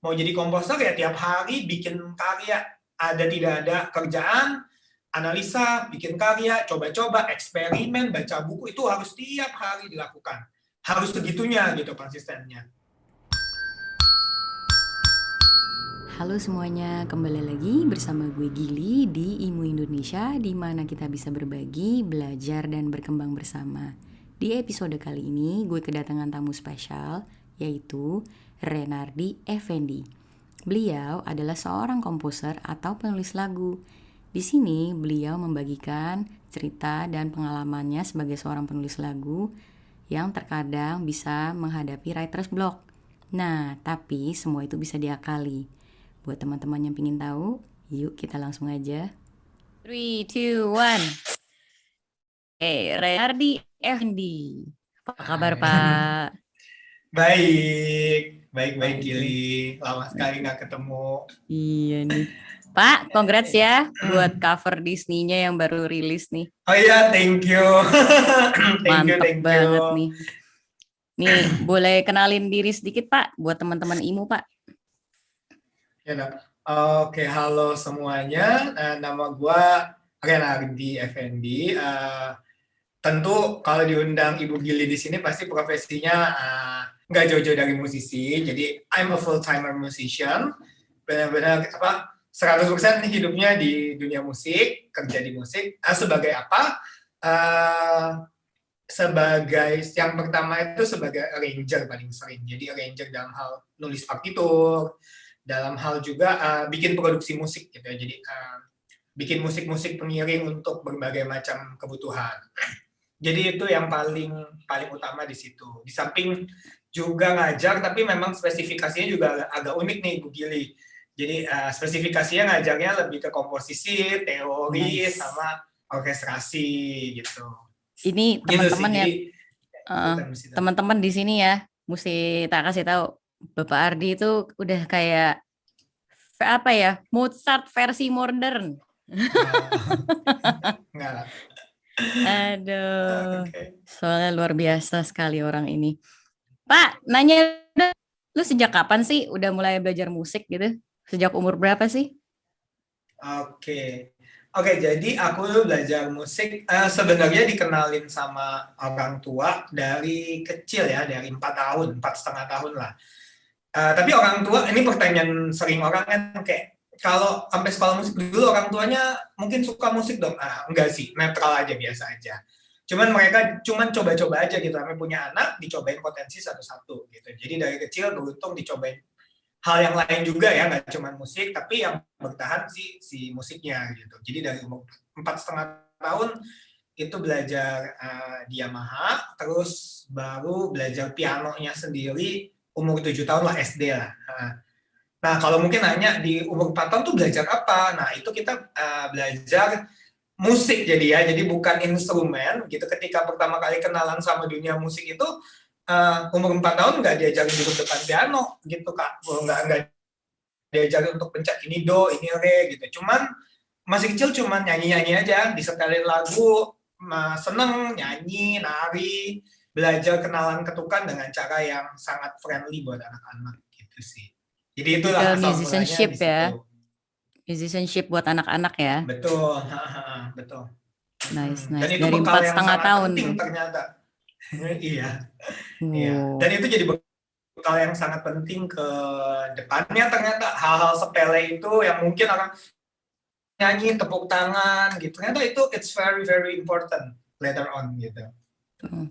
Mau jadi komposer ya tiap hari bikin karya, ada tidak ada kerjaan, analisa, bikin karya, coba-coba, eksperimen, baca buku, itu harus tiap hari dilakukan. Harus segitunya gitu konsistennya. Halo semuanya, kembali lagi bersama gue Gili di IMU Indonesia, di mana kita bisa berbagi, belajar, dan berkembang bersama. Di episode kali ini, gue kedatangan tamu spesial, yaitu Renardi Effendi. Beliau adalah seorang komposer atau penulis lagu. Di sini, beliau membagikan cerita dan pengalamannya sebagai seorang penulis lagu yang terkadang bisa menghadapi writer's block. Nah, tapi semua itu bisa diakali. Buat teman-teman yang pengen tahu, yuk kita langsung aja. 3, 2, 1. Renardi Effendi. Apa kabar, Pak? Baik Gili. Lama sekali nggak ketemu. Iya nih. Pak, congrats ya buat cover Disney-nya yang baru rilis nih. Oh iya, thank you. Mantep banget nih. Nih, boleh kenalin diri sedikit, Pak, buat teman-teman IMU, Pak. Ya, oke, halo semuanya. Nama gue Renardi Effendi. Tentu kalau diundang Ibu Gili di sini pasti profesinya nggak jauh-jauh dari musisi. Jadi I'm a full-timer musician. Benar-benar 100% hidupnya di dunia musik, kerja di musik. Sebagai apa? Sebagai yang pertama itu sebagai arranger paling sering. Jadi arranger dalam hal nulis partitur, dalam hal juga bikin produksi musik gitu ya. Jadi bikin musik-musik pengiring untuk berbagai macam kebutuhan. Jadi itu yang paling utama di situ. Di samping juga ngajar, tapi memang spesifikasinya juga agak unik nih Bu Gili. Jadi spesifikasinya ngajarnya lebih ke komposisi, teori, sama orkestrasi gitu. Ini teman-teman ya, gitu teman-teman di sini ya, mesti tak kasih tahu, Bapak Ardi itu udah kayak apa ya, Mozart versi modern. Enggak. Aduh, soalnya luar biasa sekali orang ini. Pak, nanya, lu sejak kapan sih udah mulai belajar musik gitu? Sejak umur berapa sih? Oke, jadi aku belajar musik sebenarnya dikenalin sama orang tua dari kecil ya, dari 4 tahun, 4,5 tahun lah. Tapi orang tua, ini pertanyaan sering orang kan kayak, kalau sampai sekolah musik dulu orang tuanya mungkin suka musik dong? Enggak sih, netral aja, biasa aja. Cuman mereka coba-coba aja gitu, sampai punya anak, dicobain potensi satu-satu gitu. Jadi dari kecil beruntung dicobain hal yang lain juga ya, nggak cuma musik, tapi yang bertahan si musiknya gitu. Jadi dari umur 4,5 tahun itu belajar di Yamaha, terus baru belajar pianonya sendiri umur 7 tahun lah, SD lah. Nah, kalau mungkin nanya di umur 4 tahun tuh belajar apa? Nah, itu kita belajar musik jadi ya, jadi bukan instrumen gitu. Ketika pertama kali kenalan sama dunia musik itu umur 4 tahun nggak diajarin duduk depan piano gitu Kak, nggak diajarin untuk pencet ini do, ini re gitu. Cuman masih kecil cuman nyanyi-nyanyi aja, disetelin lagu, seneng nyanyi, nari, belajar kenalan ketukan dengan cara yang sangat friendly buat anak-anak gitu sih. Jadi itulah asal mulanya di situ. Ya. Musicianship buat anak-anak ya. Betul, betul. Nice. Dan itu dari bekal 4,5 yang sangat tahun penting tuh. ternyata. Iya. Iya. Dan itu jadi bekal yang sangat penting ke depannya, ternyata hal-hal sepele itu yang mungkin orang nyanyi, tepuk tangan gitu, ternyata itu it's very very important later on gitu.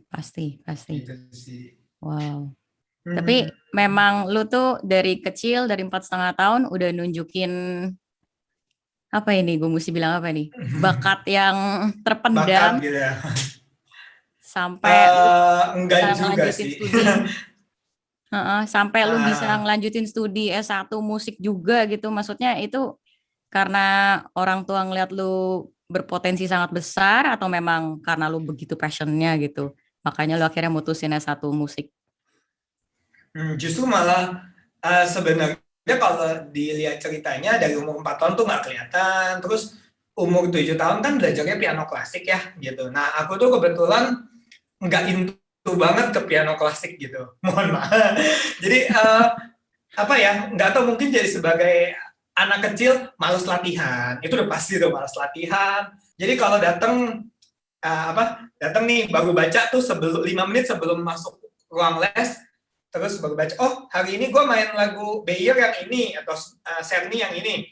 Pasti. Gitu sih. Wow. Tapi memang lu tuh dari kecil, dari 4,5 tahun udah nunjukin apa ini, gue mesti bilang apa nih, bakat yang terpendam. Bakat gitu ya. Sampai enggak juga sih. Studi. Sampai lu bisa ngelanjutin studi S1 musik juga gitu. Maksudnya itu karena orang tua ngeliat lu berpotensi sangat besar, atau memang karena lu begitu passionnya gitu, makanya lu akhirnya mutusin S1 musik? Justru malah sebenarnya kalau dilihat ceritanya dari umur 4 tahun tuh nggak kelihatan. Terus umur 7 tahun kan belajarnya piano klasik ya gitu. Nah, aku tuh kebetulan nggak into banget ke piano klasik gitu. Mohon maaf. Jadi apa ya, nggak tahu, mungkin jadi sebagai anak kecil malas latihan, itu udah pasti tuh malas latihan. Jadi kalau datang datang nih baru baca tuh sebelum 5 menit sebelum masuk ruang les, terus baru baca, oh hari ini gue main lagu Bayer yang ini atau Serni yang ini,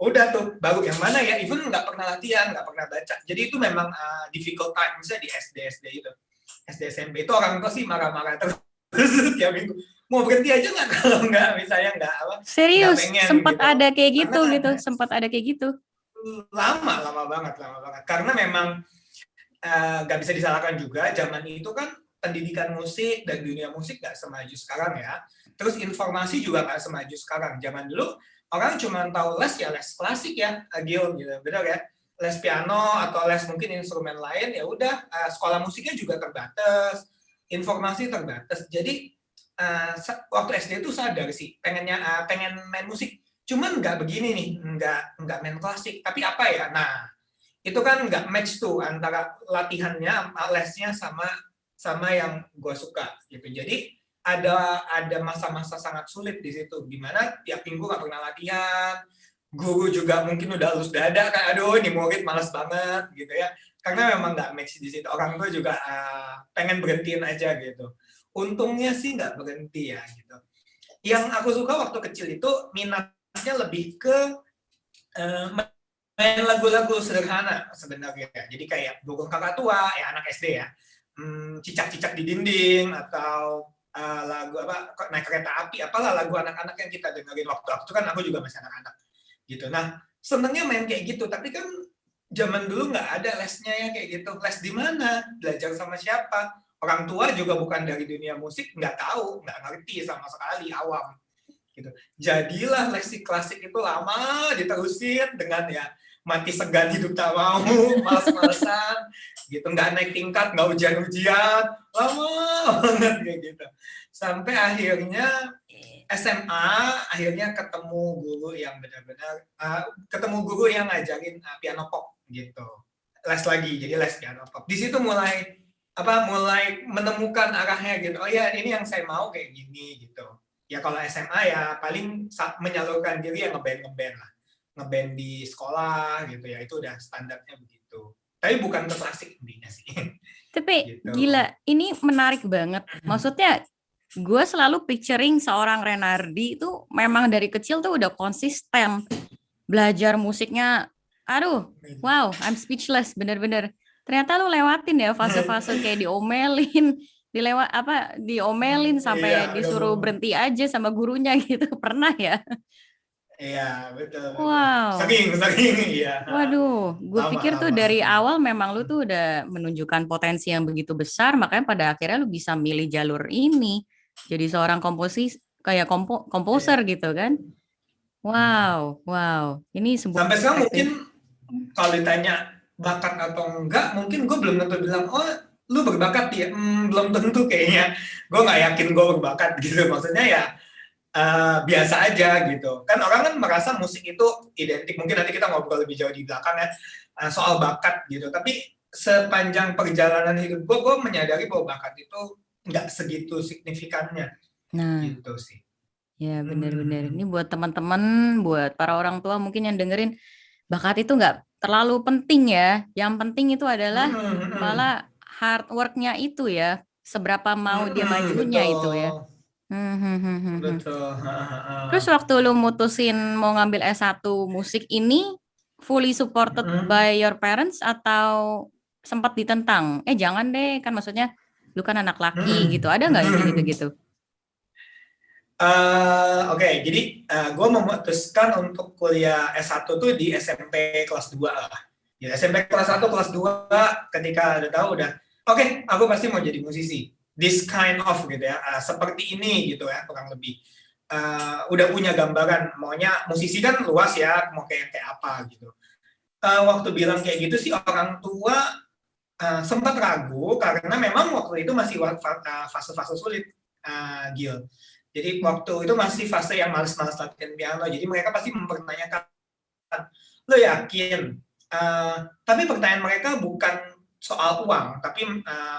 udah tuh baru yang mana ya, even nggak pernah latihan, nggak pernah baca. Jadi itu memang difficult time, misalnya di SD itu, SD SMP itu orang tua sih marah-marah terus tiap minggu, mau berhenti aja nggak kalau nggak misalnya nggak Serius, pengen sempat gitu, ada kayak gitu karena gitu, sempat ada kayak gitu. lama banget karena memang nggak bisa disalahkan juga, zaman itu kan pendidikan musik dan dunia musik nggak semaju sekarang ya. Terus informasi juga nggak semaju sekarang. Zaman dulu orang cuma tahu les ya les klasik ya, Agil gitu, benar ya. Les piano atau les mungkin instrumen lain, ya udah. Sekolah musiknya juga terbatas, informasi terbatas. Jadi waktu SD itu sadar sih pengen main musik. Cuman nggak begini nih, nggak main klasik. Tapi apa ya? Nah, itu kan nggak match tuh antara latihannya, lesnya sama yang gue suka gitu. Jadi ada masa-masa sangat sulit di situ, dimana tiap minggu nggak pernah latihan, guru juga mungkin udah halus dada kan, aduh ini murid malas banget gitu ya, karena memang nggak match di situ. Orang tua juga pengen berhentiin aja gitu. Untungnya sih nggak berhenti ya gitu. Yang aku suka waktu kecil itu minatnya lebih ke uh, main lagu-lagu sederhana sebenarnya. Jadi kayak Burung Kakak Tua, ya anak SD ya. Cicak-cicak di dinding, atau lagu apa, naik kereta api, apalah lagu anak-anak yang kita dengerin waktu itu kan aku juga masih anak-anak gitu. Nah, senengnya main kayak gitu, tapi kan zaman dulu nggak ada lesnya ya kayak gitu. Les di mana? Belajar sama siapa? Orang tua juga bukan dari dunia musik, nggak tahu, nggak ngerti sama sekali, awam gitu. Jadilah lesi klasik itu lama diterusin dengan ya mati segan hidup tak mau, males-malesan gitu, nggak naik tingkat, nggak ujian-ujian, lama banget kayak gitu. Sampai akhirnya SMA, akhirnya ketemu guru yang benar-benar ketemu guru yang ngajarin piano pop gitu. Les lagi, jadi les piano pop. Di situ mulai menemukan arahnya gitu. Oh ya, ini yang saya mau kayak gini gitu. Ya kalau SMA ya paling menyalurkan diri ya ngeband lah, ngeband di sekolah gitu ya, itu udah standarnya begitu. Tapi bukan ke klasik intinya sih. Tapi Gitu. gila, ini menarik banget. Maksudnya gue selalu picturing seorang Renardi itu memang dari kecil tuh udah konsisten belajar musiknya. Aduh, wow, I'm speechless, bener-bener. Ternyata lu lewatin ya fase-fase kayak diomelin, diomelin sampai Iya, disuruh berhenti aja sama gurunya gitu. Pernah ya? iya betul. Wow. Sering, iya. Waduh, gue pikir tuh Lama-lama. dari awal memang lu tuh udah menunjukkan potensi yang begitu besar, makanya pada akhirnya lu bisa milih jalur ini. Jadi seorang kayak komposer Iya. gitu kan. Wow, wow. Ini sebuah Sampai sekarang mungkin perspektif. kalau ditanya bakat atau enggak, mungkin gue belum tentu bilang, oh lu berbakat ya, belum tentu kayaknya. Gue nggak yakin gue berbakat gitu. Maksudnya ya biasa aja gitu. Kan orang kan merasa musik itu identik, mungkin nanti kita ngobrol lebih jauh di belakang ya, soal bakat gitu. Tapi sepanjang perjalanan hidup gue menyadari bahwa bakat itu nggak segitu signifikannya Nah, gitu sih. ya benar-benar. Ini buat teman-teman, buat para orang tua mungkin yang dengerin, bakat itu nggak terlalu penting ya. Yang penting itu adalah malah hard work-nya itu ya. Seberapa mau dia majunya itu ya. Betul, Hmm, hmm, hmm, hmm, hmm. betul. Terus waktu lu mutusin mau ngambil S1 musik ini fully supported by your parents atau sempat ditentang? Jangan deh, kan maksudnya lu kan anak laki gitu. Ada nggak yang kayak gitu-gitu? Oke, jadi gue memutuskan untuk kuliah S1 tuh di SMP kelas 2 lah. Ya, SMP kelas 1, kelas 2 ketika udah tahu oke, aku pasti mau jadi musisi. This kind of gitu ya, seperti ini gitu ya, kurang lebih. Udah punya gambaran, maunya musisi kan luas ya, mau kayak apa gitu. Waktu bilang kayak gitu sih orang tua sempat ragu, karena memang waktu itu masih fase-fase sulit, Gil. Jadi waktu itu masih fase yang males-males latihan piano. Jadi mereka pasti mempertanyakan, lo yakin? Tapi pertanyaan mereka bukan soal uang, tapi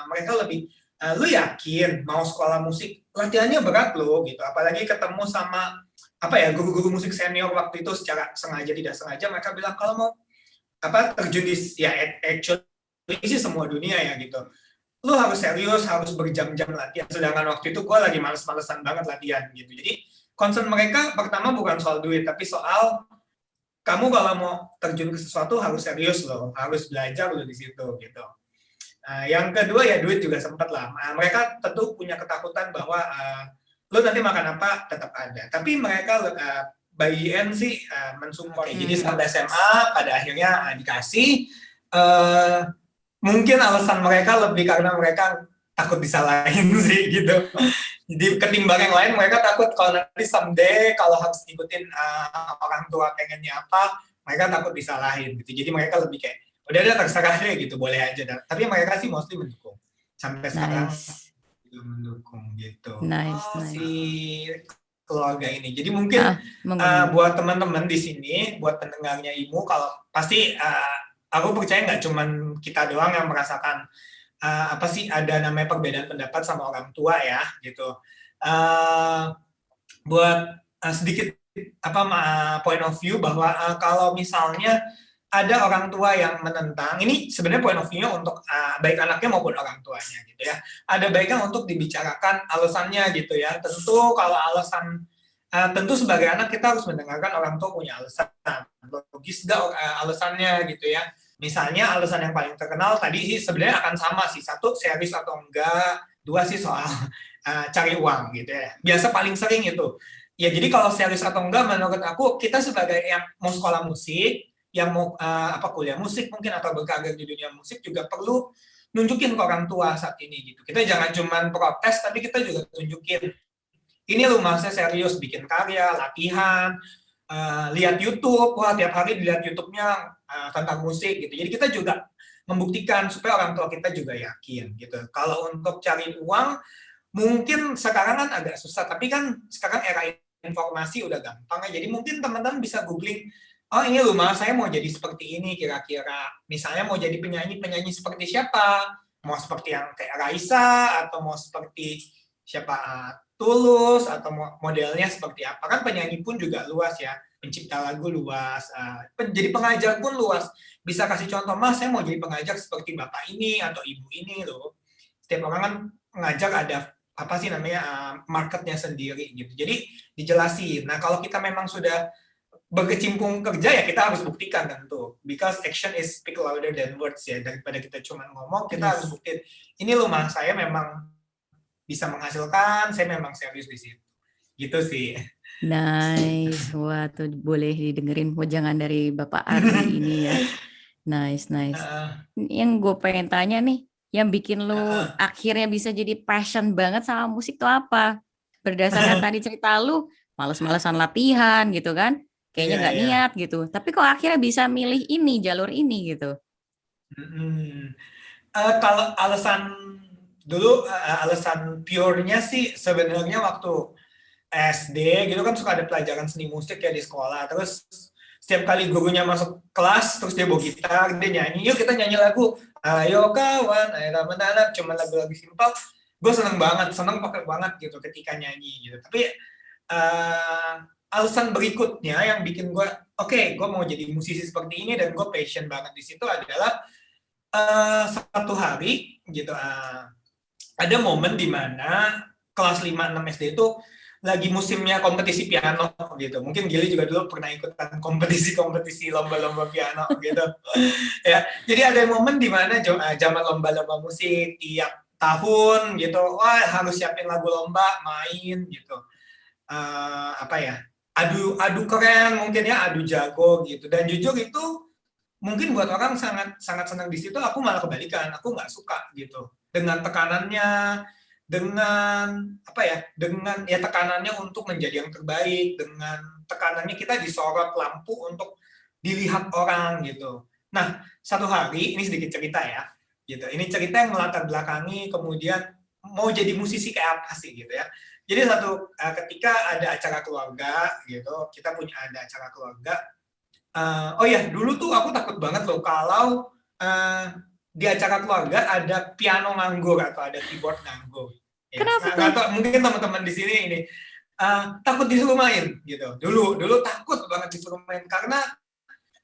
mereka lebih, Lu yakin mau sekolah musik, latihannya berat loh gitu, apalagi ketemu sama guru-guru musik senior waktu itu secara sengaja tidak sengaja mereka bilang kalau mau terjun di ya actually sih semua dunia ya gitu. Lu harus serius, harus berjam-jam latihan. Sedangkan waktu itu gue lagi males-malesan banget latihan gitu. Jadi concern mereka pertama bukan soal duit, tapi soal kamu kalau mau terjun ke sesuatu harus serius loh, harus belajar loh di situ gitu. Yang kedua ya duit juga sempat lah. Mereka tentu punya ketakutan bahwa lu nanti makan apa tetap ada. Tapi mereka by the end sih mensupport. Jadi sampai SMA pada akhirnya dikasih. Mungkin alasan mereka lebih karena mereka takut disalahin sih gitu. Jadi ketimbang yang lain mereka takut kalau nanti someday kalau harus ngikutin orang tua pengennya apa, mereka takut disalahin gitu. Jadi mereka lebih kayak udah terserah deh gitu, boleh aja. Tapi mereka sih mostly mendukung. Sampai sekarang juga mendukung gitu. Nice. Si keluarga ini. Jadi mungkin buat teman-teman di sini, buat pendengarnya Imu, kalau pasti aku percaya nggak cuman kita doang yang merasakan ada namanya perbedaan pendapat sama orang tua ya gitu. Buat sedikit point of view bahwa kalau misalnya ada orang tua yang menentang, ini sebenarnya point of view-nya untuk baik anaknya maupun orang tuanya gitu ya. Ada baiknya untuk dibicarakan alasannya gitu ya. Tentu kalau alasan tentu sebagai anak kita harus mendengarkan orang tua punya alasan. Logis gak alasannya gitu ya. Misalnya alasan yang paling terkenal tadi sih sebenarnya akan sama sih. Satu, serius atau enggak. Dua sih soal cari uang gitu ya. Biasa paling sering itu. Ya jadi kalau serius atau enggak menurut aku kita sebagai yang mau sekolah musik, yang mau kuliah musik mungkin atau berkarir di dunia musik juga perlu nunjukin ke orang tua saat ini gitu. Kita jangan cuma protes tapi kita juga tunjukin ini loh saya serius bikin karya, latihan, lihat YouTube, wah tiap hari dilihat YouTube-nya tentang musik gitu. Jadi kita juga membuktikan supaya orang tua kita juga yakin gitu. Kalau untuk cari uang mungkin sekarang kan agak susah, tapi kan sekarang era informasi udah gampang ya. Jadi mungkin teman-teman bisa googling, oh ini loh mas, saya mau jadi seperti ini kira-kira. Misalnya mau jadi penyanyi seperti siapa? Mau seperti yang kayak Raisa atau mau seperti siapa Tulus atau modelnya seperti apa? Kan penyanyi pun juga luas ya, pencipta lagu luas, jadi pengajar pun luas. Bisa kasih contoh, mas saya mau jadi pengajar seperti bapak ini atau ibu ini loh. Setiap orang kan pengajar ada apa sih namanya marketnya sendiri gitu. Jadi dijelasin. Nah kalau kita memang sudah berkecimpung kerja ya kita harus buktikan tentu. Because action is speak louder than words ya. Daripada kita cuma ngomong, kita harus buktiin. Ini loh mas, saya memang bisa menghasilkan, saya memang serius di situ. Gitu sih. Nice. Wah, tuh boleh didengerin jangan dari Bapak Ardi ini ya. Nice. Yang gue pengen tanya nih, yang bikin lu akhirnya bisa jadi passion banget sama musik tuh apa? Berdasarkan tadi cerita lu, males-malesan latihan gitu kan? Kayaknya nggak niat gitu. Tapi kok akhirnya bisa milih ini, jalur ini gitu? Kalau alasan pure-nya sih sebenarnya waktu SD gitu kan suka ada pelajaran seni musik ya di sekolah. Terus setiap kali gurunya masuk kelas terus dia bawa gitar, dia nyanyi, yuk kita nyanyi lagu ayo kawan, ayo teman-teman, cuma lagu-lagu simpel. Gue seneng pakai banget gitu ketika nyanyi gitu. Tapi alasan berikutnya yang bikin gue gue mau jadi musisi seperti ini dan gue passion banget di situ adalah satu hari gitu ada momen di mana kelas 5-6 SD itu lagi musimnya kompetisi piano gitu. Mungkin Gili juga dulu pernah ikutan kompetisi lomba-lomba piano gitu. Ya, jadi ada momen di mana zaman lomba-lomba musik tiap tahun gitu. Wah, harus siapin lagu lomba, main gitu. Adu keren mungkin ya, adu jago gitu. Dan jujur itu mungkin buat orang sangat senang di situ, aku malah kebalikan, aku nggak suka gitu dengan tekanannya, dengan tekanannya untuk menjadi yang terbaik, dengan tekanannya kita disorot lampu untuk dilihat orang gitu. Nah satu hari ini sedikit cerita ya, gitu. Ini cerita yang melatar belakangi kemudian mau jadi musisi kayak apa sih gitu ya. Jadi ketika ada acara keluarga gitu, kita punya ada acara keluarga. Dulu tuh aku takut banget loh kalau di acara keluarga ada piano nganggur atau ada keyboard nganggur. Ya, Kenapa nggak tuh? tahu, mungkin teman-teman di sini ini takut disuruh main gitu. Dulu takut banget disuruh main karena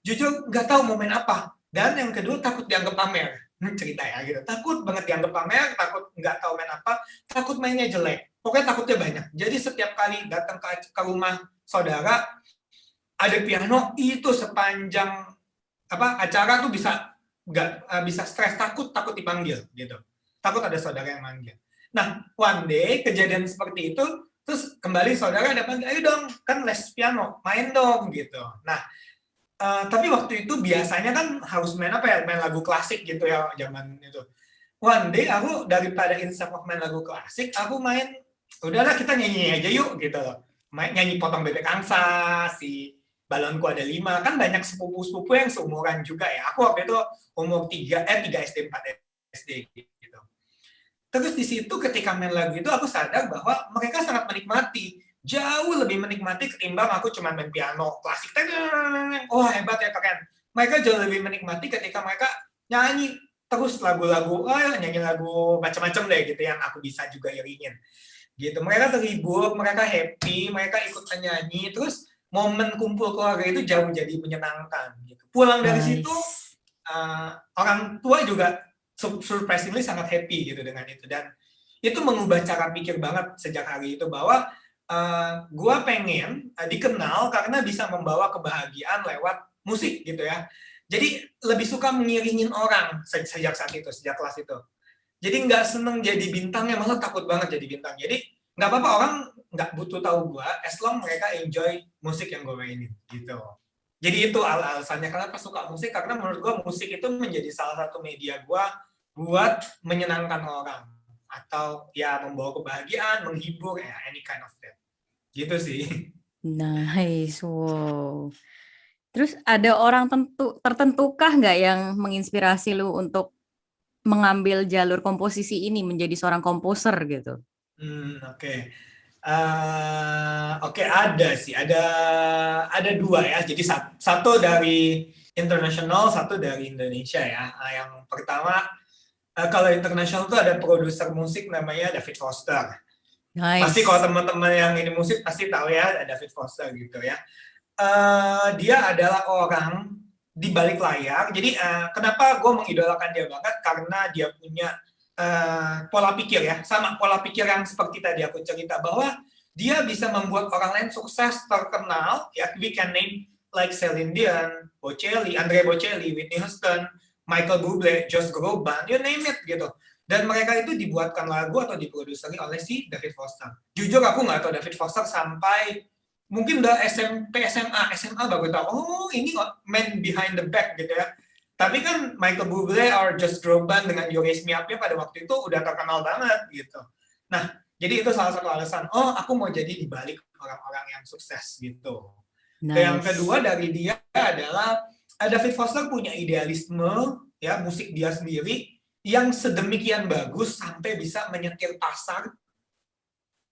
jujur nggak tahu mau main apa. Dan yang kedua takut dianggap pamer. Cerita ya gitu. Takut banget dianggap pamer, takut nggak tahu main apa, takut mainnya jelek. Pokoknya takutnya banyak. Jadi setiap kali datang ke rumah saudara ada piano itu sepanjang acara tuh bisa nggak bisa stres, takut dipanggil gitu, takut ada saudara yang manggil. Nah, one day kejadian seperti itu, terus kembali saudara ada panggil, ayo dong kan les piano, main dong gitu. Nah, tapi waktu itu biasanya kan harus main apa ya, main lagu klasik gitu ya zaman itu. One day aku daripada instead of main lagu klasik, aku main udahlah kita nyanyi aja yuk gitu loh. Nyanyi potong bebek angsa, si balonku ada 5, kan banyak sepupu-sepupu yang seumuran juga ya. Aku waktu itu umur 3 SD 4 SD gitu. Terus di situ ketika main lagu itu aku sadar bahwa mereka sangat menikmati, jauh lebih menikmati ketimbang aku cuma main piano klasik. Oh hebat ya keren. Mereka jauh lebih menikmati ketika mereka nyanyi terus lagu-lagu, nyanyi lagu macam-macam deh gitu yang aku bisa juga iringin. Gitu. Mereka terhibur, mereka happy, mereka ikutan nyanyi, terus momen kumpul keluarga itu jauh jadi menyenangkan. Gitu. Pulang dari situ, Nice. orang tua juga surprisingly sangat happy gitu dengan itu, dan itu mengubah cara pikir banget sejak hari itu bahwa gue pengen dikenal karena bisa membawa kebahagiaan lewat musik gitu ya. Jadi lebih suka mengiringin orang sejak saat itu, sejak kelas itu. Jadi nggak seneng jadi bintangnya, malah takut banget jadi bintang. Jadi nggak apa-apa, orang nggak butuh tahu gue, as long mereka enjoy musik yang gue mainin gitu. Jadi itu alasannya kenapa suka musik, karena menurut gue musik itu menjadi salah satu media gue buat menyenangkan orang atau ya membawa kebahagiaan, menghibur, ya any kind of that. Gitu sih. Nice, wow. Terus ada orang tertentukah nggak yang menginspirasi lu untuk mengambil jalur komposisi ini menjadi seorang komposer gitu? Oke. Oke, ada sih, ada dua ya. Jadi satu dari internasional, satu dari Indonesia ya. Yang pertama, kalau internasional tuh ada produser musik namanya David Foster. Pasti kalau Nice. teman-teman yang ini musik pasti tahu ya David Foster gitu ya. Dia adalah orang di balik layar. Jadi kenapa gue mengidolakan dia banget? Karena dia punya pola pikir ya, sama pola pikir yang seperti tadi aku cerita bahwa dia bisa membuat orang lain sukses, terkenal. Ya, we can name like Celine Dion, Bocelli, Andrea Bocelli, Whitney Houston, Michael Bublé, Josh Groban, you name it gitu. Dan mereka itu dibuatkan lagu atau diproduseri oleh si David Foster. Jujur aku nggak tahu David Foster sampai mungkin udah SMP, SMA baru tahu, oh ini man behind the back gitu ya. Tapi kan Michael Bublé or Josh Groban dengan You Raise Me Up-nya pada waktu itu udah terkenal banget gitu. Nah, jadi itu salah satu alasan, oh aku mau jadi di balik orang-orang yang sukses gitu. Yang Nice. kedua dari dia adalah David Foster punya idealisme ya, musik dia sendiri yang sedemikian bagus sampai bisa menyetir pasar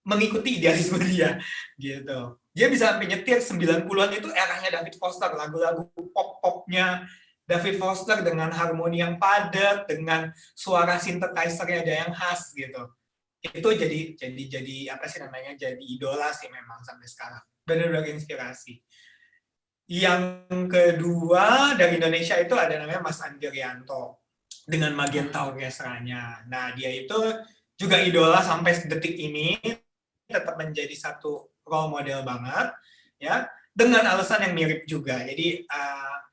mengikuti idealisme dia gitu. Dia bisa sampai nyetir 90-an itu eranya David Foster, lagu-lagu pop-popnya David Foster dengan harmoni yang padat, dengan suara synthesizer-nya ada yang khas gitu. Itu jadi apa sih namanya? Jadi idola sih memang sampai sekarang. Benar-benar inspirasi. Yang kedua dari Indonesia itu ada namanya Mas Andi Rianto dengan Magenta Ah, Orkestranya. Nah, dia itu juga idola sampai detik ini, tetap menjadi satu role model banget ya, dengan alasan yang mirip juga. Jadi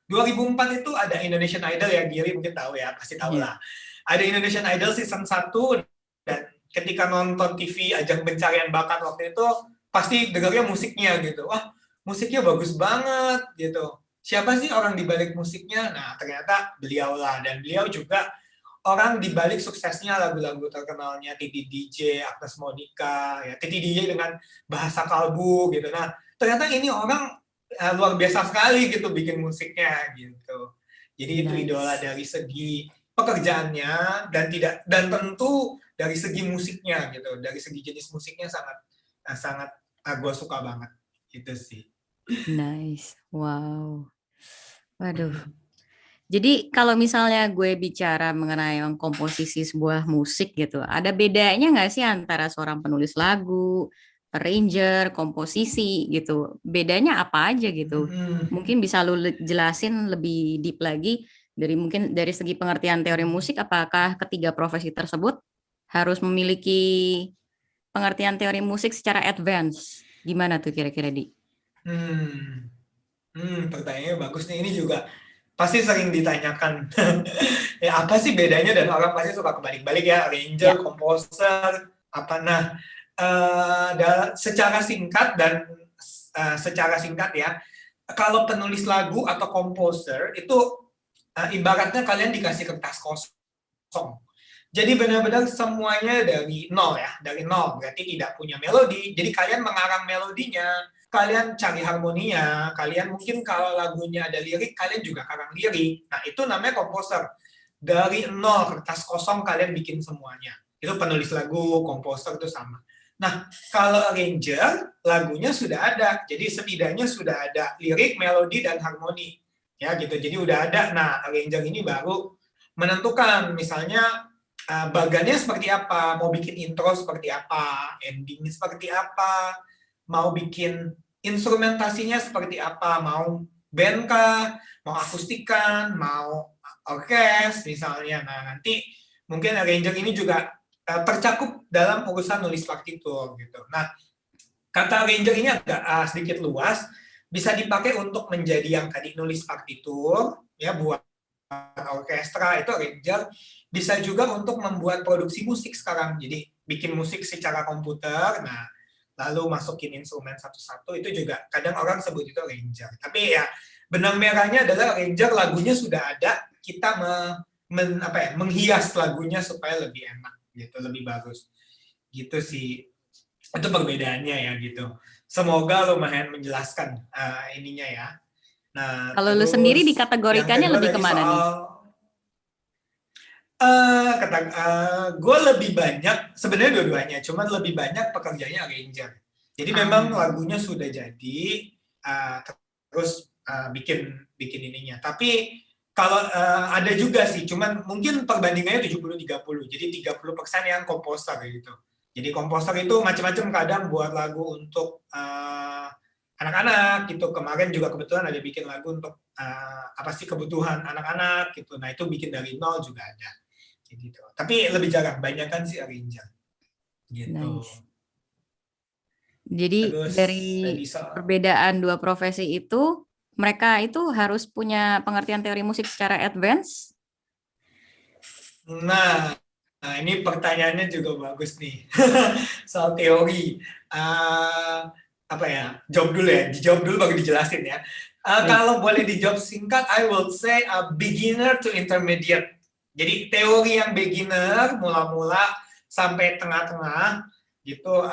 2004 itu ada Indonesian Idol ya, Giri mungkin tahu ya, pasti tahu iya. lah. Ada Indonesian Idol season 1, dan ketika nonton TV ajang pencarian bakat waktu itu pasti dengarnya musiknya gitu. Wah, musiknya bagus banget gitu. Siapa sih orang di balik musiknya? Nah, ternyata beliau lah, dan beliau juga orang di balik suksesnya lagu-lagu terkenalnya Titi DJ, Agnes Monica, ya Titi DJ dengan bahasa kalbu gitu. Nah, ternyata ini orang luar biasa sekali gitu bikin musiknya gitu. Jadi itu idola Nice. dari segi pekerjaannya, dan tentu dari segi musiknya gitu. Dari segi jenis musiknya sangat sangat gue suka banget gitu sih. Nice. Wow. Waduh. Jadi kalau misalnya gue bicara mengenai komposisi sebuah musik gitu, ada bedanya nggak sih antara seorang penulis lagu, arranger, komposisi gitu? Bedanya apa aja gitu? Mm-mm. Mungkin bisa lu jelasin lebih deep lagi dari mungkin dari segi pengertian teori musik, apakah ketiga profesi tersebut harus memiliki pengertian teori musik secara advance? Gimana tuh kira-kira di? Hmm. Pertanyaannya bagus nih. Ini juga pasti sering ditanyakan. Ya apa sih bedanya dan orang pasti suka kebalik-balik ya, arranger, Ya. komposer, apa. Nah, secara singkat secara singkat ya, kalau penulis lagu atau komposer itu ibaratnya kalian dikasih kertas kosong. Jadi benar-benar semuanya dari nol ya, dari nol. Berarti tidak punya melodi. Jadi kalian mengarang melodinya, kalian cari harmoninya, kalian mungkin kalau lagunya ada lirik, kalian juga karang lirik. Nah, itu namanya komposer. Dari nol, kertas kosong kalian bikin semuanya. Itu penulis lagu, komposer itu sama. Nah, kalau arranger, lagunya sudah ada. Jadi setidaknya sudah ada lirik, melodi, dan harmoni. Ya gitu, jadi udah ada. Nah, arranger ini baru menentukan, misalnya bagannya seperti apa, mau bikin intro seperti apa, ending seperti apa, mau bikin instrumentasinya seperti apa, mau band kah, mau akustikan, mau orkes misalnya. Nah, nanti mungkin arranger ini juga tercakup dalam urusan nulis partitur gitu. Nah, kata arranger ini agak sedikit luas, bisa dipakai untuk menjadi yang tadi nulis partitur, ya buat orkestra itu arranger, bisa juga untuk membuat produksi musik sekarang. Jadi bikin musik secara komputer, nah lalu masukin instrumen satu-satu, itu juga kadang orang sebut itu arranger. Tapi ya benang merahnya adalah arranger lagunya sudah ada, kita menghias lagunya supaya lebih enak gitu, lebih bagus. Gitu sih. Itu perbedaannya ya gitu. Semoga lumayan menjelaskan ininya ya. Nah, Kalau lu sendiri terus yang dikategorikannya kedua lebih tadi kemana nih? soal gue lebih banyak sebenarnya dua-duanya, cuman lebih banyak pekerjaannya arranger. Jadi memang Ah, lagunya sudah jadi, uh, terus bikin bikin ininya. Tapi kalau ada juga sih, cuman mungkin perbandingannya 70-30. Jadi 30% yang komposer gitu. Jadi komposer itu macam-macam, kadang buat lagu untuk anak-anak gitu. Kemarin juga kebetulan ada bikin lagu untuk apa sih kebutuhan anak-anak gitu. Nah, itu bikin dari nol juga ada gitu. Tapi lebih jarang, banyakan sih arranger gitu. nice. Jadi Terus dari tadi soal, perbedaan dua profesi itu, mereka itu harus punya pengertian teori musik secara advance. nah, ini pertanyaannya juga bagus nih. Soal teori. Uh, apa ya? Jawab dulu ya. Dijawab dulu baru dijelasin ya. Baik. Kalau boleh dijawab singkat, I will say a beginner to intermediate. Jadi teori yang beginner, mula-mula sampai tengah-tengah, gitu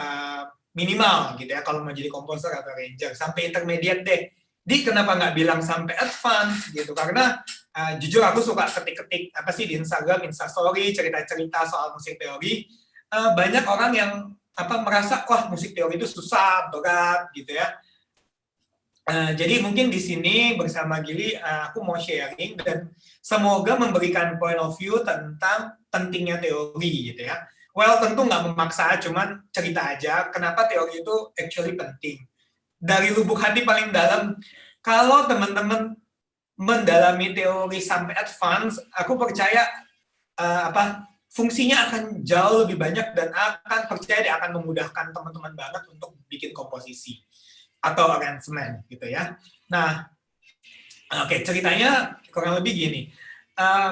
minimal gitu ya. Kalau mau jadi komposer atau arranger, sampai intermediate deh. Di kenapa nggak bilang sampai advance gitu? Karena jujur aku suka ketik-ketik apa sih di Instagram, Instastory, cerita-cerita soal musik teori. Banyak orang yang merasa wah musik teori itu susah, berat gitu ya. Jadi mungkin di sini bersama Gili aku mau sharing dan semoga memberikan point of view tentang pentingnya teori gitu ya. Well tentu nggak memaksa, cuman cerita aja kenapa teori itu actually penting. Dari lubuk hati paling dalam, kalau teman-teman mendalami teori sampai advance, aku percaya fungsinya akan jauh lebih banyak dan akan percaya dia akan memudahkan teman-teman banget untuk bikin komposisi atau arrangement gitu ya. Nah, oke, ceritanya kurang lebih gini.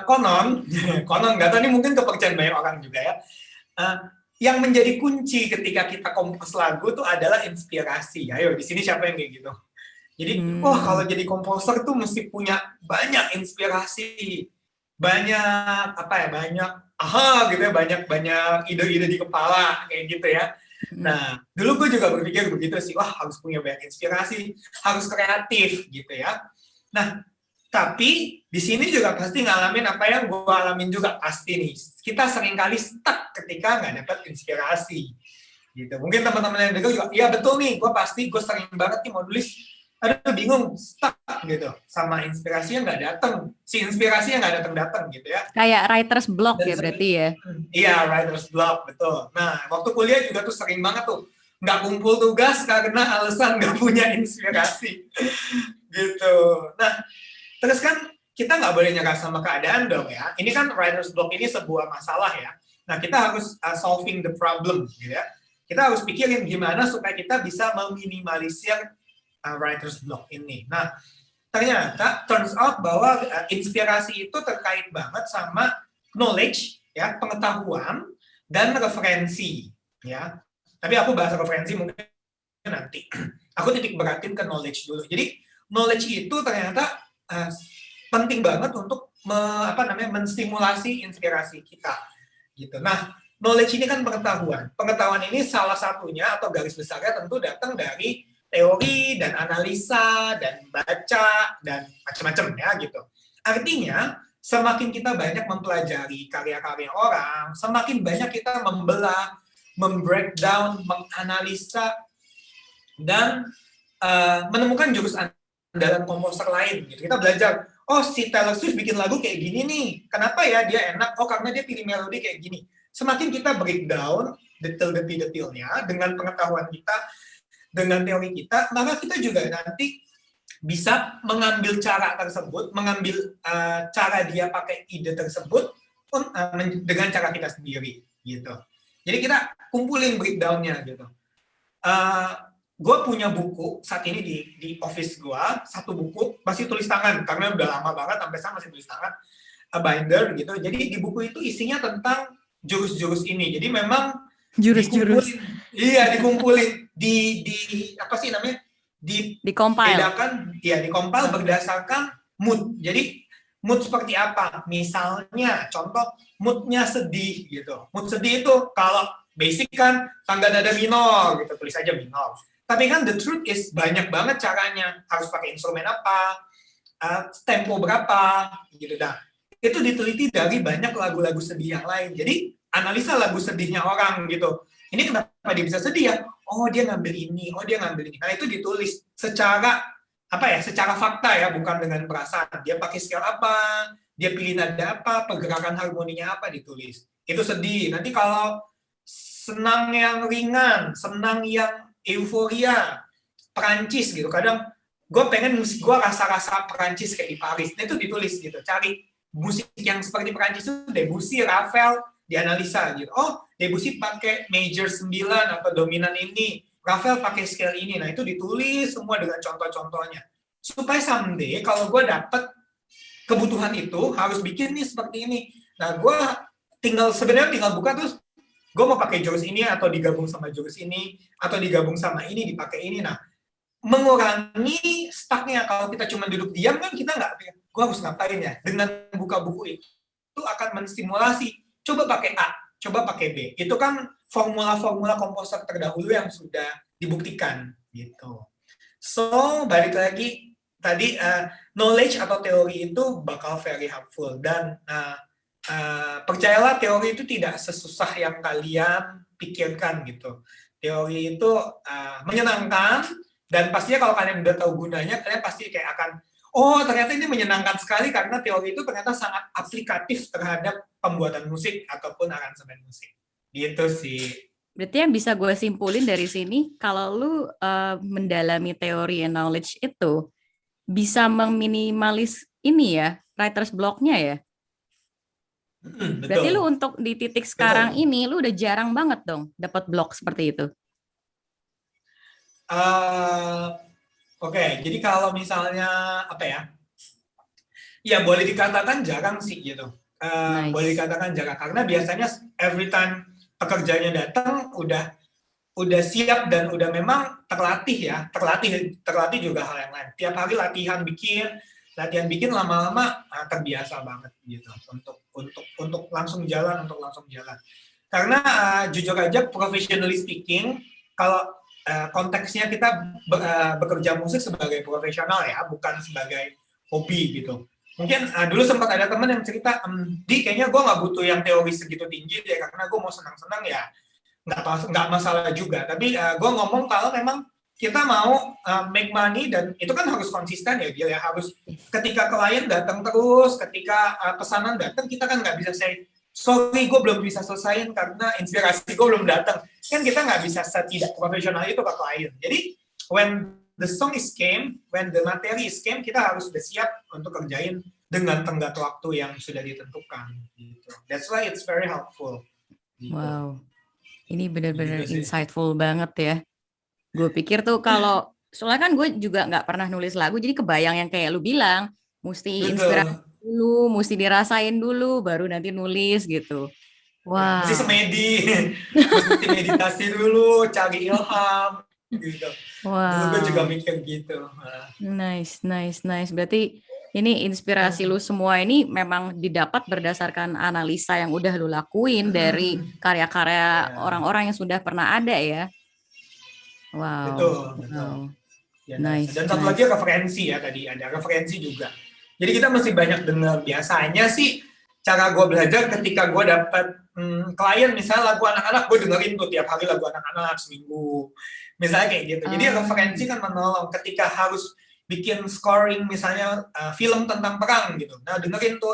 Konon, konon nggak tahu ini mungkin kepercayaan banyak orang juga ya. Uh, yang menjadi kunci ketika kita kompos lagu itu adalah inspirasi. Ayo, di sini siapa yang kayak gitu? Jadi, wah kalau Hmm. jadi komposer tuh mesti punya banyak inspirasi, banyak banyak aha gitu ya, banyak banyak ide-ide di kepala kayak gitu ya. Hmm. Nah, dulu gue juga berpikir begitu sih, wah harus punya banyak inspirasi, harus kreatif gitu ya. Nah, tapi di sini juga pasti ngalamin apa yang gue alamin juga pasti nih. Kita seringkali stuck ketika nggak dapat inspirasi gitu. Mungkin teman-teman yang dengar juga, iya betul nih, gue sering banget nih mau nulis, aduh bingung, stuck gitu, sama inspirasinya nggak datang, si inspirasinya nggak datang gitu ya. Kayak writer's block Dan ya berarti ya. iya, writer's block, betul. Nah, waktu kuliah juga tuh sering banget tuh nggak kumpul tugas karena alasan nggak punya inspirasi gitu. Nah, terus kan kita nggak boleh nyerah sama keadaan dong ya. Ini kan writer's block ini sebuah masalah ya. Nah, kita harus solving the problem gitu ya. Kita harus pikirin gimana supaya kita bisa meminimalisir writer's block ini. Nah, ternyata turns out bahwa inspirasi itu terkait banget sama knowledge ya, pengetahuan dan referensi ya. Tapi aku bahas referensi mungkin nanti. Aku titik beratin ke knowledge dulu. Jadi knowledge itu ternyata penting banget untuk menstimulasi inspirasi kita gitu. Nah, knowledge ini kan pengetahuan. Pengetahuan ini salah satunya atau garis besarnya tentu datang dari teori dan analisa dan baca dan macam-macam ya gitu. Artinya semakin kita banyak mempelajari karya-karya orang, semakin banyak kita membelah, membreakdown, menganalisa dan menemukan jurus andalan komposer lain gitu. Kita belajar, oh si Taylor Swift bikin lagu kayak gini nih, kenapa ya dia enak? Oh karena dia pilih melodi kayak gini. Semakin kita breakdown detail-detailnya dengan pengetahuan kita, dengan teori kita, maka kita juga nanti bisa mengambil cara tersebut, mengambil cara dia pakai ide tersebut dengan cara kita sendiri gitu. Jadi kita kumpulin breakdown-nya gitu. Gue punya buku saat ini di office gue, satu buku masih tulis tangan karena udah lama banget sampai sekarang masih tulis tangan, binder gitu. Jadi di buku itu isinya tentang jurus-jurus ini. Jadi memang Jurus-jurus. dikumpulin di apa sih namanya? Di-compile. Di-compile berdasarkan mood. Jadi mood seperti apa? Misalnya contoh moodnya sedih gitu. Mood sedih itu kalau basic kan tangga nada minor gitu, tulis aja minor. Tapi kan the truth is banyak banget caranya. Harus pakai instrumen apa, tempo berapa, gitu dah. Itu diteliti dari banyak lagu-lagu sedih yang lain. Jadi analisa lagu sedihnya orang gitu. Ini kenapa dia bisa sedih ya? Oh dia ngambil ini, oh dia ngambil ini. Nah itu ditulis secara secara fakta ya, bukan dengan perasaan. Dia pakai scale apa, dia pilih nada apa, pergerakan harmoninya apa ditulis. Itu sedih. Nanti kalau senang yang ringan, senang yang euforia, Perancis gitu. Kadang gue pengen musik gue rasa-rasa Perancis kayak di Paris. Nah itu ditulis gitu. Cari musik yang seperti Perancis itu Debussy, Ravel, dianalisa gitu. Oh, Debussy pakai major 9 atau dominan ini. Ravel pakai scale ini. Nah itu ditulis semua dengan contoh-contohnya. Supaya someday kalau gue dapet kebutuhan itu harus bikin nih seperti ini. Nah gue sebenarnya tinggal buka terus gue mau pakai jurus ini atau digabung sama jurus ini atau digabung sama ini dipakai ini. Nah, mengurangi stucknya. Kalau kita cuma duduk diam kan kita nggak, gue harus ngapain ya? Dengan buka buku itu akan menstimulasi. Coba pakai A, coba pakai B. Itu kan formula-formula komposer terdahulu yang sudah dibuktikan gitu. So balik lagi tadi knowledge atau teori itu bakal very helpful dan percayalah teori itu tidak sesusah yang kalian pikirkan gitu. Teori itu menyenangkan dan pastinya kalau kalian udah tahu gunanya, kalian pasti kayak akan, oh ternyata ini menyenangkan sekali karena teori itu ternyata sangat aplikatif terhadap pembuatan musik ataupun aransemen musik. Gitu sih. Berarti yang bisa gue simpulin dari sini, kalau lu mendalami teori and knowledge itu, bisa meminimalis ini ya, writer's block-nya ya? Betul. Berarti lu untuk di titik sekarang ini, lu udah jarang banget dong dapat blok seperti itu. Oke, jadi kalau misalnya ya boleh dikatakan jarang sih gitu. Nice. Boleh dikatakan jarang karena biasanya every time pekerjanya datang udah siap dan udah memang terlatih ya, terlatih juga hal yang lain. Tiap hari latihan bikin lama-lama terbiasa banget gitu untuk langsung jalan. Karena jujur aja professionally speaking, kalau konteksnya kita bekerja musik sebagai profesional ya, bukan sebagai hobi gitu. Mungkin dulu sempat ada teman yang cerita, kayaknya gue nggak butuh yang teori segitu tinggi deh, karena gue mau senang-senang ya nggak masalah juga. Tapi gue ngomong kalau memang kita mau make money dan itu kan harus konsisten ya Gil ya, harus ketika klien datang terus, ketika pesanan datang kita kan nggak bisa say sorry gue belum bisa selesaiin karena inspirasi gue belum datang, kan kita nggak bisa setidak profesional itu ke klien. Jadi when the song is came, when the materi is came, kita harus udah siap untuk kerjain dengan tenggat waktu yang sudah ditentukan gitu. That's why it's very helpful gitu. Wow, ini benar-benar Gitu sih. insightful banget ya. Gue pikir tuh kalau, soalnya kan gue juga nggak pernah nulis lagu, jadi kebayang yang kayak lu bilang, mesti inspirasi Betul. dulu, mesti dirasain dulu, baru nanti nulis gitu. Ya, mesti Wow, semedi, mesti meditasi dulu, cari ilham, gitu. Dulu gue juga wow, mikir gitu. Nah, nice, nice, nice. Berarti ini inspirasi lu semua ini memang didapat berdasarkan analisa yang udah lu lakuin dari karya-karya ya, orang-orang yang sudah pernah ada ya. Wow, betul, betul. wow, Ya, nice, dan satu lagi nice. referensi ya tadi, ada referensi juga. Jadi kita mesti banyak dengar. Biasanya sih cara gue belajar ketika gue dapet klien misalnya lagu anak-anak, gue dengerin tuh tiap hari lagu anak-anak seminggu. Misalnya kayak gitu. Jadi referensi kan menolong ketika harus bikin scoring misalnya film tentang perang gitu. Nah dengerin tuh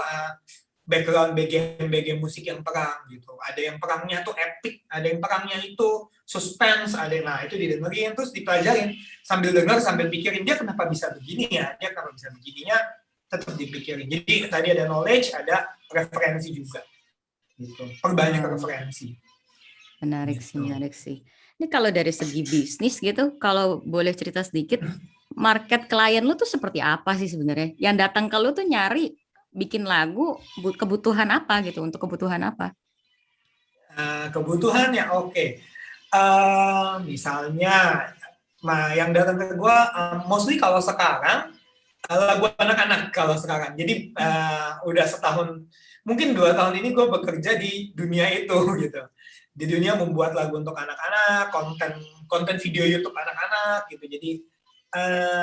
background BG musik yang perang gitu. Ada yang perangnya tuh epic, ada yang perangnya itu suspense, ada yang, nah itu didengerin terus dipelajarin sambil dengar sambil pikirin dia kenapa bisa begini ya, dia kenapa bisa begininya tetap dipikirin. Jadi tadi ada knowledge, ada referensi juga gitu. Perbanyak referensi. Menarik sih, Gitu. menarik sih. Ini kalau dari segi bisnis gitu, kalau boleh cerita sedikit, market klien lu tuh seperti apa sih sebenarnya? Yang datang ke lu tuh nyari bikin lagu kebutuhan apa gitu, untuk kebutuhan apa? Kebutuhan ya oke. Misalnya, nah yang datang ke gue mostly kalau sekarang lagu anak-anak kalau sekarang. Jadi udah setahun, mungkin 2 tahun ini gue bekerja di dunia itu gitu. Di dunia membuat lagu untuk anak-anak, konten video YouTube anak-anak gitu. Jadi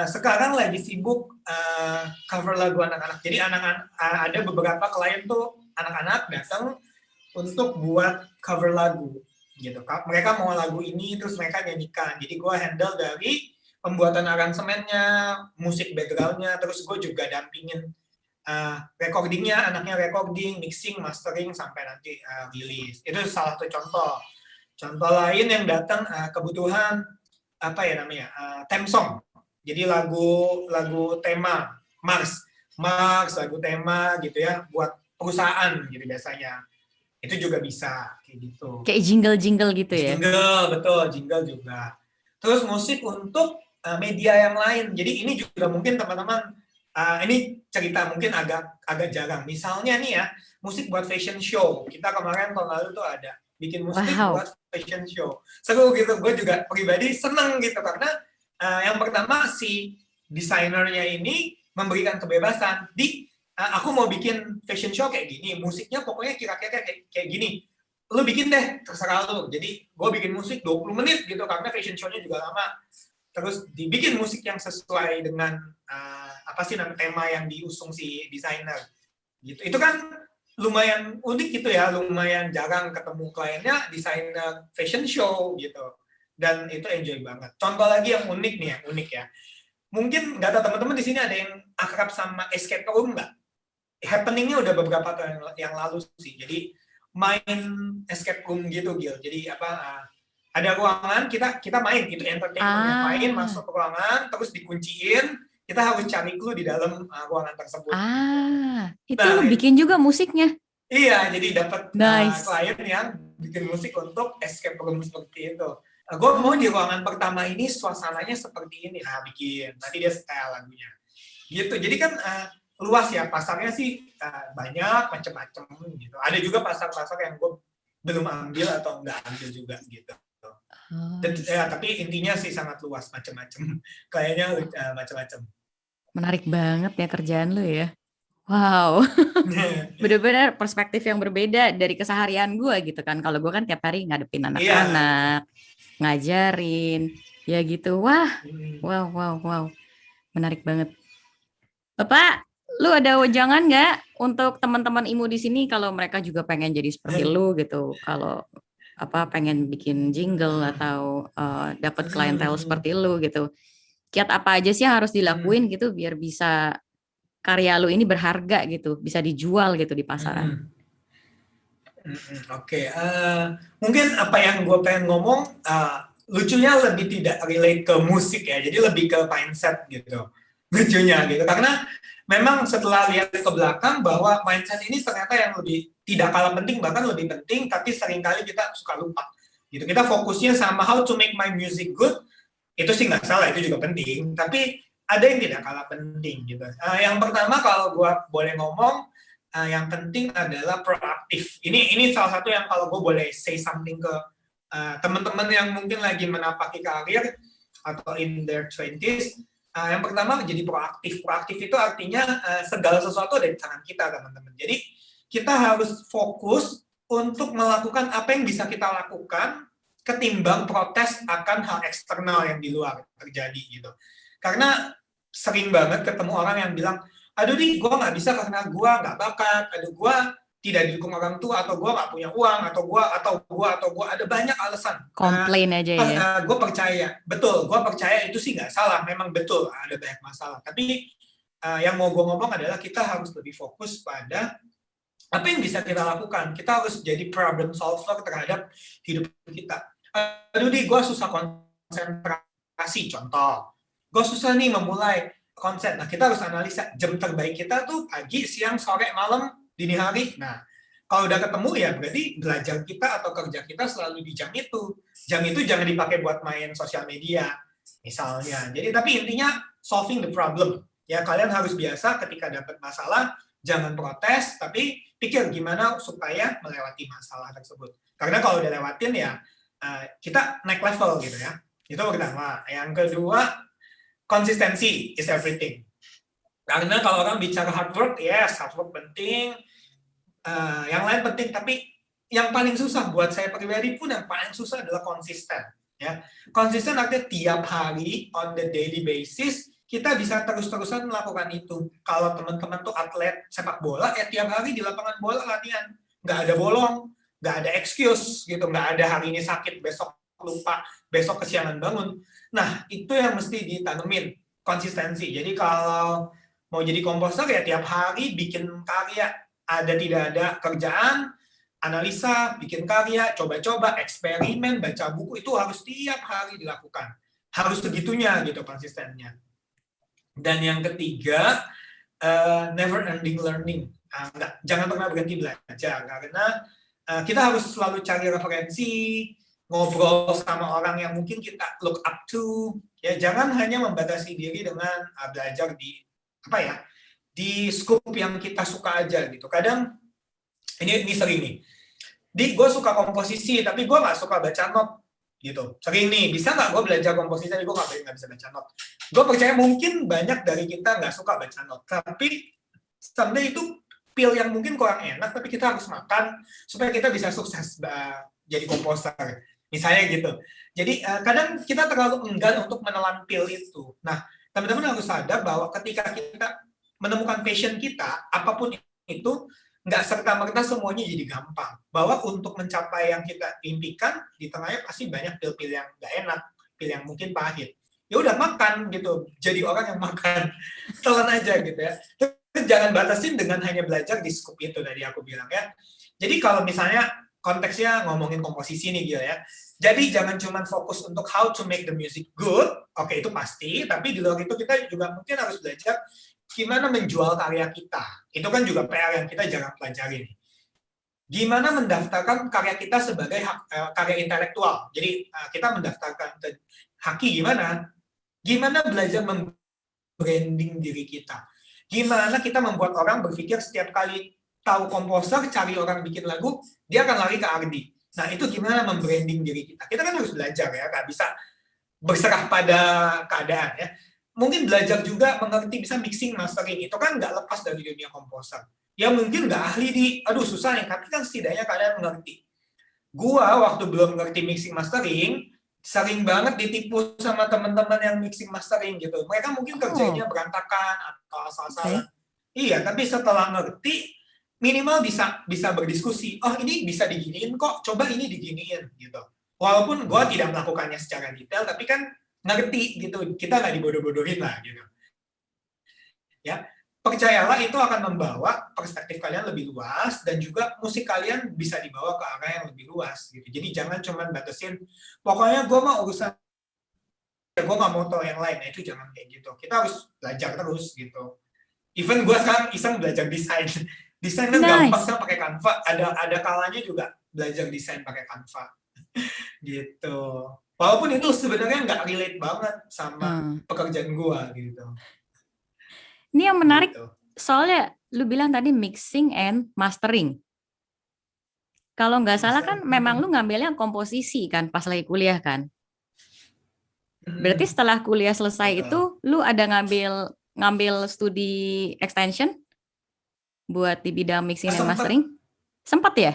sekarang lagi sibuk cover lagu anak-anak. Jadi anak-anak ada beberapa klien tuh anak-anak datang untuk buat cover lagu gitu. Mereka mau lagu ini terus mereka nyanyikan. Jadi gue handle dari pembuatan aransemennya, musik backgroundnya, terus gue juga dampingin recordingnya, anaknya recording, mixing, mastering sampai nanti rilis. Itu salah satu contoh. Contoh lain yang datang kebutuhan apa ya namanya theme song. Jadi lagu tema Mars lagu tema gitu ya buat perusahaan gitu biasanya. Itu juga bisa kayak gitu. Kayak jingle-jingle gitu ya? Jingle, betul, jingle juga. Terus musik untuk media yang lain. Jadi ini juga mungkin teman-teman ini cerita mungkin agak jarang. Misalnya nih ya, musik buat fashion show. Kita kemarin tahun lalu tuh ada bikin musik buat fashion show. Seru gitu. Gue juga pribadi seneng gitu karena yang pertama si desainernya ini memberikan kebebasan di aku mau bikin fashion show kayak gini, musiknya pokoknya kira-kira kayak gini. Lu bikin deh, terserah lu. Jadi gue bikin musik 20 menit gitu karena fashion show-nya juga lama. Terus dibikin musik yang sesuai dengan apa sih nama tema yang diusung si desainer. Gitu. Itu kan lumayan unik gitu ya, lumayan jarang ketemu kliennya desainer fashion show gitu. Dan itu enjoy banget. Contoh lagi yang unik nih, yang unik ya. Mungkin nggak tahu teman-teman di sini ada yang akrab sama escape room nggak? Happeningnya udah beberapa tahun yang lalu sih. Jadi main escape room gitu Gil. Jadi apa ada ruangan kita main gitu entertainmentnya main masuk ke ruangan terus dikunciin kita harus cari clue di dalam ruangan tersebut. Itu lu bikin juga musiknya? Iya, jadi dapat klien yang bikin musik untuk escape room seperti itu. Gue mau di ruangan pertama ini suasananya seperti ini, nah bikin. Nanti dia setel lagunya. Gitu. Jadi kan luas ya pasarnya sih banyak macam-macam gitu. Ada juga pasar-pasar yang gue belum ambil atau nggak ambil juga gitu. Tapi intinya sih sangat luas macam-macam. Kayaknya macam-macam. Menarik banget ya kerjaan lu ya. Wow, bener-bener perspektif yang berbeda dari keseharian gue gitu kan. Kalau gue kan tiap hari ngadepin anak-anak, ngajarin, ya gitu. Wah, wow, menarik banget. Bapak, lu ada wejangan nggak untuk teman-teman IMU di sini kalau mereka juga pengen jadi seperti lu gitu? Kalau pengen bikin jingle atau dapat klientel Hmm, seperti lu gitu. Kiat apa aja sih yang harus hmm, dilakuin gitu biar bisa karya lu ini berharga gitu, bisa dijual gitu di pasaran. hmm. Oke, mungkin apa yang gue pengen ngomong, lucunya lebih tidak relate ke musik ya, jadi lebih ke mindset gitu, lucunya gitu, karena memang setelah lihat ke belakang bahwa mindset ini ternyata yang lebih tidak kalah penting, bahkan lebih penting, tapi seringkali kita suka lupa gitu. Kita fokusnya sama how to make my music good, itu sih nggak salah, itu juga penting, tapi ada yang tidak kalah penting gitu. Yang pertama kalau gue boleh ngomong, yang penting adalah proaktif. Ini salah satu yang kalau gue boleh say something ke teman-teman yang mungkin lagi menapaki karir atau in their 20s. Yang pertama jadi proaktif. Proaktif itu artinya segala sesuatu ada di tangan kita, teman-teman. Jadi kita harus fokus untuk melakukan apa yang bisa kita lakukan ketimbang protes akan hal eksternal yang di luar terjadi gitu. Karena sering banget ketemu orang yang bilang, aduh nih gue nggak bisa karena gue nggak bakat, aduh gue tidak didukung orang tua, atau gue nggak punya uang, atau gue ada banyak alasan. Komplain aja ya. Gue percaya, betul, gue percaya itu sih nggak salah, memang betul ada banyak masalah. Tapi yang mau gue ngomong adalah kita harus lebih fokus pada apa yang bisa kita lakukan. Kita harus jadi problem solver terhadap hidup kita. Aduh nih gue susah konsentrasi, contoh. Gue susah nih memulai konsep. Nah, kita harus analisa jam terbaik kita tuh pagi, siang, sore, malam, dini hari. Nah, kalau udah ketemu ya berarti belajar kita atau kerja kita selalu di jam itu. Jam itu jangan dipakai buat main sosial media, misalnya. Jadi tapi intinya solving the problem. Ya, kalian harus biasa ketika dapat masalah, jangan protes, tapi pikir gimana supaya melewati masalah tersebut. Karena kalau udah lewatin ya, kita naik level gitu ya. Itu pertama. Yang kedua, konsistensi is everything. Karena kalau orang bicara hard work, yes, hard work penting, yang lain penting, tapi yang paling susah buat saya pribadi pun yang paling susah adalah konsisten. Ya, konsisten artinya tiap hari on the daily basis kita bisa terus-terusan melakukan itu. Kalau teman-teman tuh atlet sepak bola, ya tiap hari di lapangan bola latihan, nggak ada bolong, nggak ada excuse gitu, nggak ada hari ini sakit, besok lupa, besok kesiangan bangun. Nah, itu yang mesti ditanemin, konsistensi. Jadi kalau mau jadi komposer ya tiap hari bikin karya, ada tidak ada kerjaan, analisa, bikin karya, coba-coba, eksperimen, baca buku, itu harus tiap hari dilakukan. Harus segitunya gitu konsistennya. Dan yang ketiga, never ending learning. Jangan pernah berhenti belajar, karena kita harus selalu cari referensi, ngobrol sama orang yang mungkin kita look up to, ya jangan hanya membatasi diri dengan belajar di apa ya, di scope yang kita suka aja gitu. Kadang ini sering nih, gue suka komposisi tapi gue nggak suka baca not gitu. Sering nih, bisa nggak gue belajar komposisi tapi gue nggak bisa baca not. Gue percaya mungkin banyak dari kita nggak suka baca not, tapi someday itu pil yang mungkin kurang enak, tapi kita harus makan supaya kita bisa sukses jadi komposer. Misalnya gitu. Jadi kadang kita terlalu enggan untuk menelan pil itu. Nah, teman-teman harus sadar bahwa ketika kita menemukan passion kita, apapun itu, nggak serta-merta semuanya jadi gampang. Bahwa untuk mencapai yang kita impikan, di tengahnya pasti banyak pil-pil yang nggak enak, pil yang mungkin pahit. Ya udah makan gitu, jadi orang yang makan, telan aja gitu ya. Jangan batasin dengan hanya belajar di scope itu tadi aku bilang ya. Jadi kalau misalnya konteksnya ngomongin komposisi nih Gil ya. Jadi jangan cuma fokus untuk how to make the music good, oke itu pasti, tapi di luar itu kita juga mungkin harus belajar gimana menjual karya kita. Itu kan juga PR yang kita jangan pelajari nih. Gimana mendaftarkan karya kita sebagai karya intelektual. Jadi kita mendaftarkan ke Haki gimana? Gimana belajar membranding diri kita. Gimana kita membuat orang berpikir setiap kali tahu komposer, cari orang bikin lagu, dia akan lari ke Ardi. Nah, itu gimana membranding diri kita. Kita kan harus belajar ya, nggak bisa berserah pada keadaan ya. Mungkin belajar juga mengerti bisa mixing, mastering, itu kan nggak lepas dari dunia komposer. Ya mungkin nggak ahli di, aduh susah nih, tapi kan setidaknya kalian mengerti. Gua waktu belum ngerti mixing mastering, sering banget ditipu sama teman-teman yang mixing mastering gitu. Mereka mungkin kerjanya berantakan atau asal-asalan. Iya, tapi setelah ngerti, minimal bisa bisa berdiskusi. Oh ini bisa diginiin kok, coba ini diginiin gitu. Walaupun gue tidak melakukannya secara detail, tapi kan ngerti gitu. Kita nggak dibodoh-bodohin lah gitu. Ya, percayalah itu akan membawa perspektif kalian lebih luas dan juga musik kalian bisa dibawa ke arah yang lebih luas gitu. Jadi jangan cuma batasin, pokoknya gue mau urusan, gue nggak mau tahu yang lain. Nah, itu jangan kayak gitu. Kita harus belajar terus gitu. Even gue sekarang iseng belajar desain. Desain kan gampang Nice. kan pakai Canva. Ada kalanya juga belajar desain pakai Canva gitu. Walaupun itu sebenarnya nggak relate banget sama pekerjaan gue gitu. Ini yang menarik, Gitu. soalnya lu bilang tadi mixing and mastering. Kalau nggak salah kan memang lu ngambilnya komposisi kan pas lagi kuliah kan. Berarti setelah kuliah selesai itu lu ada ngambil studi extension buat di bidang mixing dan mastering? Sempat ya?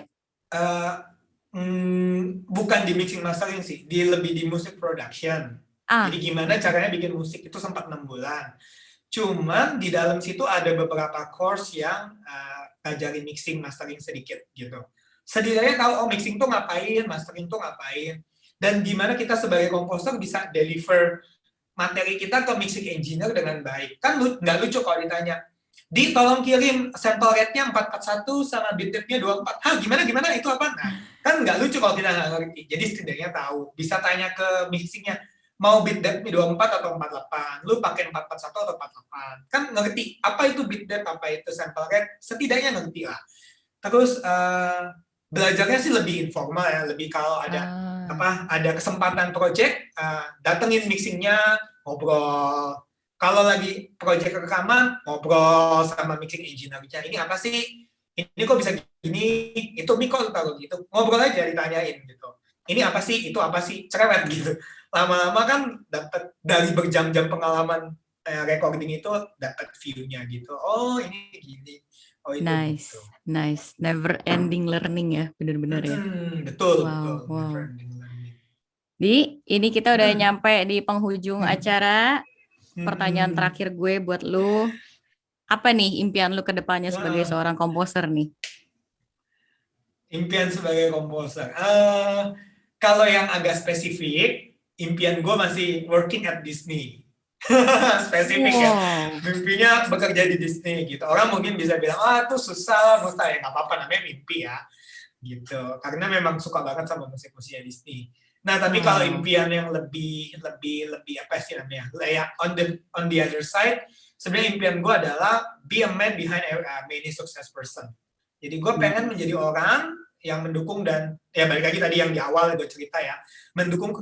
Bukan di mixing mastering sih, lebih di music production. Jadi gimana caranya bikin musik itu sempat 6 bulan. Cuman di dalam situ ada beberapa course yang ngajarin mixing mastering sedikit gitu. Setidaknya tahu oh mixing tuh ngapain, mastering tuh ngapain, dan gimana kita sebagai komposer bisa deliver materi kita ke mixing engineer dengan baik. Kan nggak lucu kalau ditanya, tolong kirim sample rate-nya 441 sama beat rate-nya 24. Hah, gimana itu apa? Nah, kan nggak lucu kalau kita nggak ngerti. Jadi setidaknya tahu. Bisa tanya ke mixingnya, mau beat depth 24 atau 48, lu pakai 441 atau 48. Kan ngerti apa itu beat depth, apa itu sample rate, setidaknya ngerti lah. Terus belajarnya sih lebih informal ya, lebih kalau ada kesempatan project, datengin mixingnya, ngobrol. Kalau lagi project rekaman, ngobrol sama mixing engineer-nya. Ini apa sih? Ini kok bisa gini? Itu mic kok taruh gitu. Ngobrol aja, ditanyain gitu. Ini apa sih? Itu apa sih? Cerewet gitu. Lama-lama kan dapat dari berjam-jam pengalaman recording itu dapat view-nya gitu. Oh, ini gini. Oh, itu Nice, gitu. nice. Never ending learning ya, benar-benar ya. Betul, Wow, betul. wow. Never ending learning. Di, ini kita udah nyampe di penghujung acara. Pertanyaan terakhir gue buat lu, apa nih impian lu ke depannya sebagai seorang komposer nih? Impian sebagai komposer. Kalau yang agak spesifik, impian gue masih working at Disney. Spesifik ya. Mimpinya bekerja di Disney gitu. Orang mungkin bisa bilang, itu susah, mustahil. Nggak apa-apa, namanya mimpi ya. Gitu. Karena memang suka banget sama musik-musiknya Disney. Nah, tapi kalau impian yang lebih apa sih namanya? Ya, on the other side, sebenarnya impian gue adalah be a man behind many success person. Jadi gue pengen menjadi orang yang mendukung dan ya balik lagi tadi yang di awal gue cerita ya, mendukung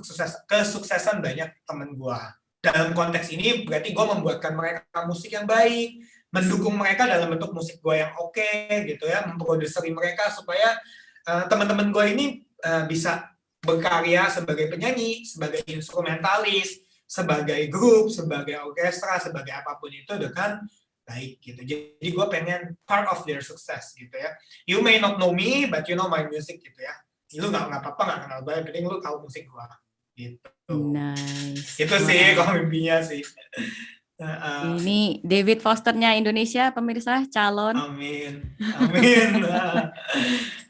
kesuksesan banyak temen gue. Dalam konteks ini berarti gue membuatkan mereka musik yang baik, mendukung mereka dalam bentuk musik gue yang oke gitu ya, memproduseri mereka supaya teman-teman gue ini bisa berkarya sebagai penyanyi, sebagai instrumentalis, sebagai grup, sebagai orkestra, sebagai apapun itu dengan baik gitu. Jadi gue pengen part of their success gitu ya. You may not know me, but you know my music gitu ya. Lu nggak apa-apa nggak kenal gue, penting lu tahu musik gue gitu. Nice. Itu sih kalau mimpinya sih. Ini David Fosternya Indonesia, pemirsa, calon. Amin. Amin.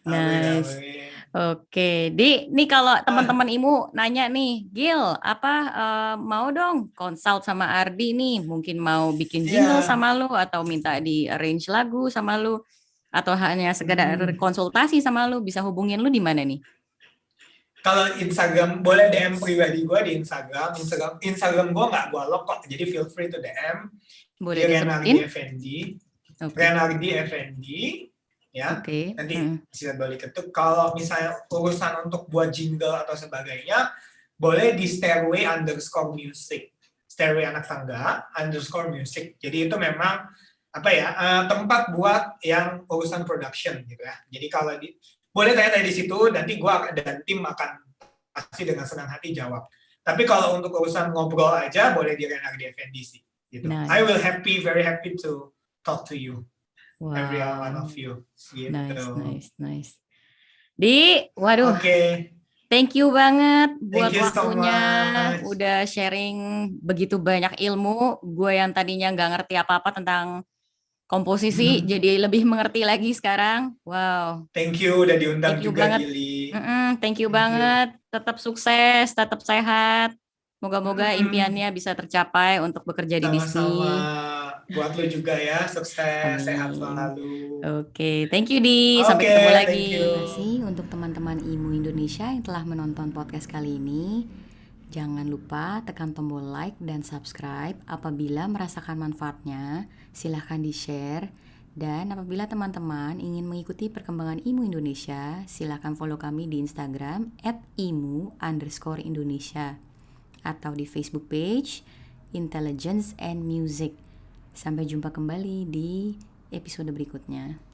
Nice. Amin. Oke, nih kalau teman-teman Imu nanya nih, Gil, mau dong consult sama Ardi nih, mungkin mau bikin jingle sama lu atau minta di arrange lagu sama lu atau hanya sekedar konsultasi sama lu, bisa hubungin lu di mana nih? Kalau Instagram boleh DM pribadi gue di Instagram gue nggak gue lock kok, jadi feel free to DM. Boleh Renardi Effendi, Renardi Effendi, ya. Nanti bisa balik ketuk. Kalau misalnya urusan untuk buat jingle atau sebagainya, boleh di stairway_music, stairway anak tangga _music. Jadi itu memang tempat buat yang urusan production gitu ya. Jadi kalau boleh tanya di situ, nanti gue dan tim akan pasti dengan senang hati jawab. Tapi kalau untuk urusan ngobrol aja, boleh di Renardi Effendi sih. Gitu. Nice. I will very happy to talk to you, every one of you. Gitu. Nice. Waduh. Thank you banget buat waktunya, udah sharing begitu banyak ilmu. Gue yang tadinya nggak ngerti apa-apa tentang komposisi jadi lebih mengerti lagi sekarang. Wow, Thank you udah diundang thank you juga, banget. Gili. Thank you Thank you. banget. Tetap sukses, tetap sehat. Moga-moga Mm-mm. impiannya bisa tercapai untuk bekerja di Sama-sama Disney. buat lu juga ya, sukses, sehat Amin. selalu. Oke, thank you Di. Sampai Oke, ketemu lagi. thank Terima you. kasih untuk teman-teman IMU Indonesia yang telah menonton podcast kali ini. Jangan lupa tekan tombol like dan subscribe. Apabila merasakan manfaatnya, silahkan di-share. Dan apabila teman-teman ingin mengikuti perkembangan IMU Indonesia, silahkan follow kami di Instagram @imu_Indonesia atau di Facebook page Intelligence and Music. Sampai jumpa kembali di episode berikutnya.